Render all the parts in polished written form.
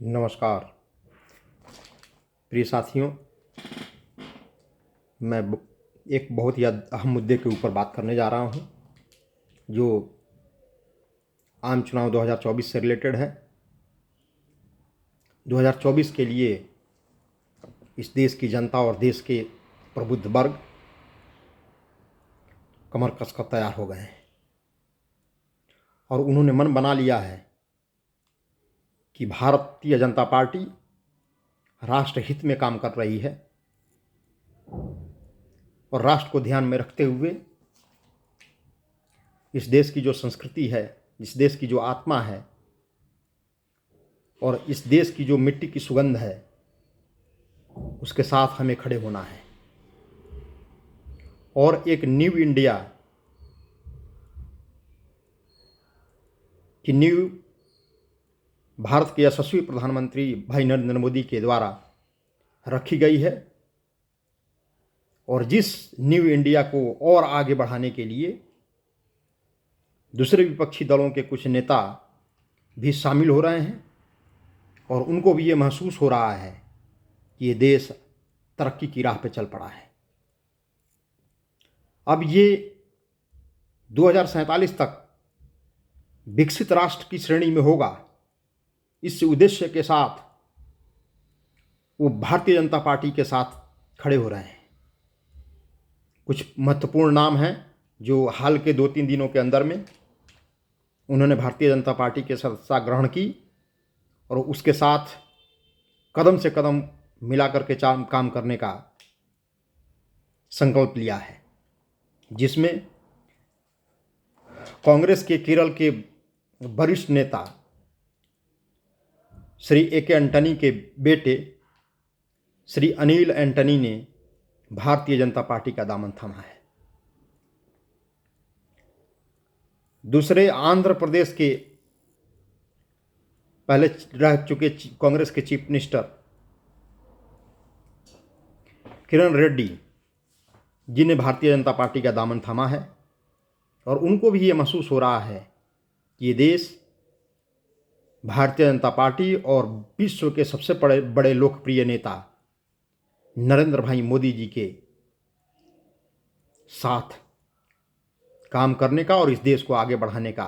नमस्कार प्रिय साथियों। मैं एक बहुत ही अहम मुद्दे के ऊपर बात करने जा रहा हूं, जो आम चुनाव 2024 से रिलेटेड है। 2024 के लिए इस देश की जनता और देश के प्रबुद्ध वर्ग कमर कसकर तैयार हो गए हैं और उन्होंने मन बना लिया है कि भारतीय जनता पार्टी राष्ट्र हित में काम कर रही है और राष्ट्र को ध्यान में रखते हुए इस देश की जो संस्कृति है, इस देश की जो आत्मा है और इस देश की जो मिट्टी की सुगंध है, उसके साथ हमें खड़े होना है और एक न्यू इंडिया की नींव भारत के यशस्वी प्रधानमंत्री भाई नरेंद्र मोदी के द्वारा रखी गई है। और जिस न्यू इंडिया को और आगे बढ़ाने के लिए दूसरे विपक्षी दलों के कुछ नेता भी शामिल हो रहे हैं और उनको भी ये महसूस हो रहा है कि ये देश तरक्की की राह पर चल पड़ा है। अब ये 2047 तक विकसित राष्ट्र की श्रेणी में होगा, इस उद्देश्य के साथ वो भारतीय जनता पार्टी के साथ खड़े हो रहे हैं। कुछ महत्वपूर्ण नाम हैं जो हाल के 2-3 दिनों के अंदर में उन्होंने भारतीय जनता पार्टी के सदस्यता ग्रहण की और उसके साथ कदम से कदम मिलाकर के काम करने का संकल्प लिया है, जिसमें कांग्रेस के केरल के वरिष्ठ नेता श्री ए.के. एंटनी के बेटे श्री अनिल एंटनी ने भारतीय जनता पार्टी का दामन थामा है। दूसरे आंध्र प्रदेश के पहले रह चुके कांग्रेस के चीफ मिनिस्टर किरण रेड्डी जी ने भारतीय जनता पार्टी का दामन थामा है और उनको भी ये महसूस हो रहा है कि ये देश भारतीय जनता पार्टी और विश्व के सबसे बड़े लोकप्रिय नेता नरेंद्र भाई मोदी जी के साथ काम करने का और इस देश को आगे बढ़ाने का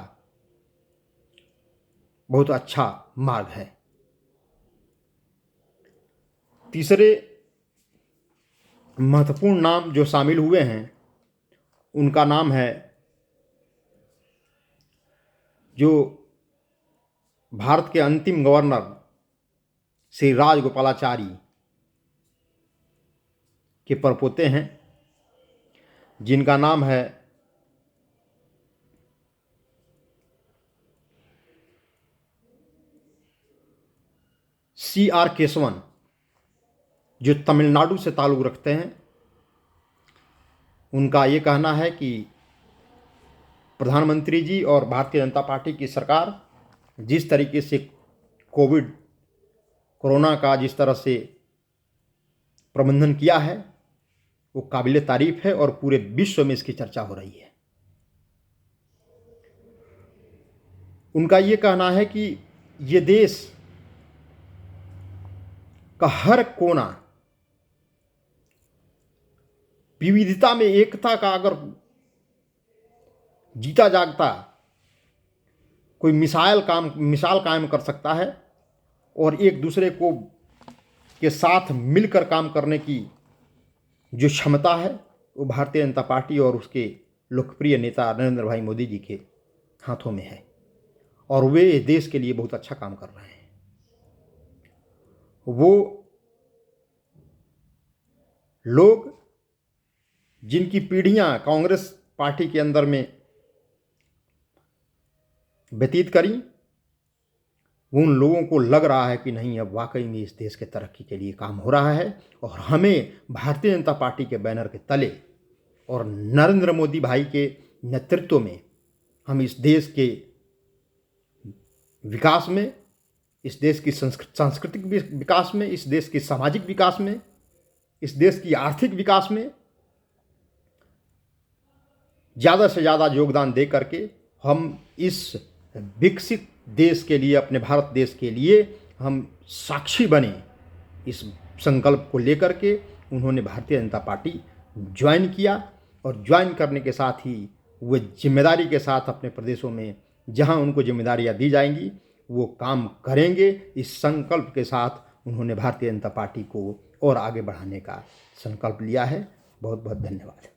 बहुत अच्छा मार्ग है। तीसरे महत्वपूर्ण नाम जो शामिल हुए हैं, उनका नाम है जो भारत के अंतिम गवर्नर श्री राजगोपालाचारी के परपोते हैं, जिनका नाम है C.R. केशवन, जो तमिलनाडु से ताल्लुक़ रखते हैं। उनका ये कहना है कि प्रधानमंत्री जी और भारतीय जनता पार्टी की सरकार जिस तरीके से कोरोना का जिस तरह से प्रबंधन किया है, वो काबिले तारीफ है और पूरे विश्व में इसकी चर्चा हो रही है। उनका ये कहना है कि ये देश का हर कोना विविधता में एकता का अगर जीता जागता कोई मिसाल कायम कर सकता है और एक दूसरे को के साथ मिलकर काम करने की जो क्षमता है, वो भारतीय जनता पार्टी और उसके लोकप्रिय नेता नरेंद्र भाई मोदी जी के हाथों में है और वे देश के लिए बहुत अच्छा काम कर रहे हैं। वो लोग जिनकी पीढ़ियां कांग्रेस पार्टी के अंदर में व्यतीत करी, उन लोगों को लग रहा है कि नहीं, अब वाकई में इस देश के तरक्की के लिए काम हो रहा है और हमें भारतीय जनता पार्टी के बैनर के तले और नरेंद्र मोदी भाई के नेतृत्व में हम इस देश के विकास में, इस देश की सांस्कृतिक विकास में, इस देश की सामाजिक विकास में, इस देश की आर्थिक विकास में ज़्यादा से ज़्यादा योगदान दे करके हम इस विकसित देश के लिए, अपने भारत देश के लिए हम साक्षी बने इस संकल्प को लेकर के उन्होंने भारतीय जनता पार्टी ज्वाइन किया और ज्वाइन करने के साथ ही वे जिम्मेदारी के साथ अपने प्रदेशों में जहां उनको जिम्मेदारियां दी जाएंगी वो काम करेंगे। इस संकल्प के साथ उन्होंने भारतीय जनता पार्टी को और आगे बढ़ाने का संकल्प लिया है। बहुत बहुत धन्यवाद।